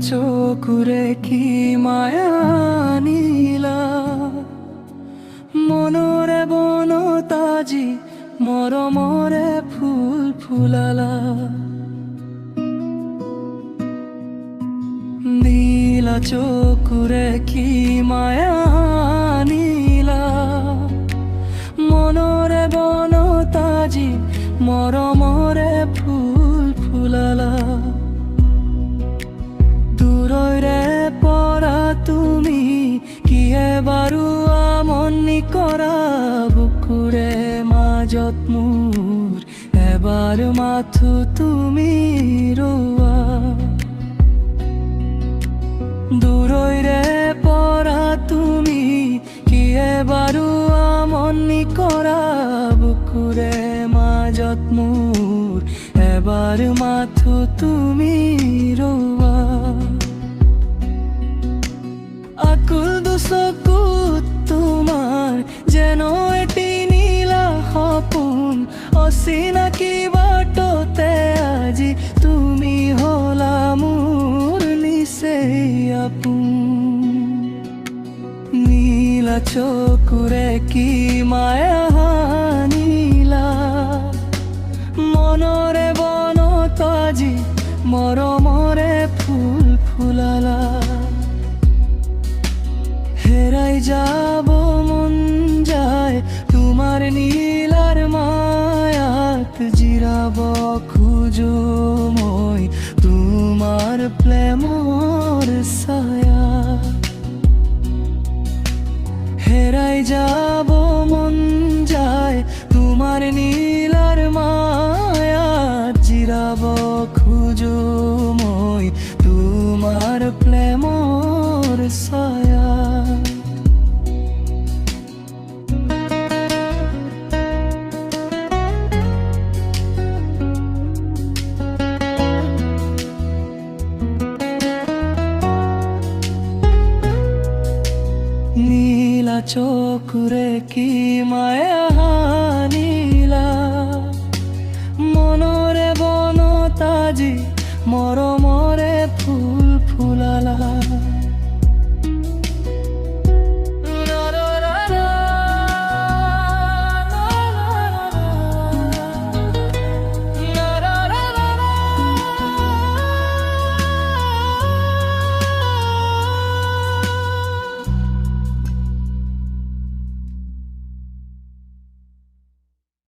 চকুৰে কি মায়া নীলা মনৰে বনতাজি মৰমৰে ফুল ফুলালা নীলা চকুৰে কি মায়া নীলা মনৰে বনতাজি মৰমৰে ফুল ফুলালা দূৰৈৰে পৰা তুমি কিয়ে বাৰু আমনি কৰা বুকুৰে মাজত মোৰ এবাৰ মাথো তুমি ৰোৱা দূৰৈৰে পৰা তুমি কিয়ে বাৰু আমনি কৰা বুকুৰে মাজত মোৰ এবাৰ মাথো তুমি ৰোৱা আকুল দুচকুত তোমাৰ যেন এটি নীলা সপোন অচিনাকি বাটতে আজি তুমি হলা মোৰ নিচেই আপোন নীলা চকুৰে কি মায়া নীলা মনৰে বনত আজি মৰমৰে ফুল ফুলালা হেৰাই যাব মন যায় তোমাৰ নীলাৰ মায়াত জিৰাব খোজো মই তোমাৰ প্ৰেমৰ ছায়া হেৰাই যাব মন যায় তোমাৰ নীলাৰ মায়াত জিৰাব খোজো মই তোমাৰ প্ৰেমৰ ছায়া নীলা চকুৰে কি মায়া নীলা মনৰে বনতাজি মৰম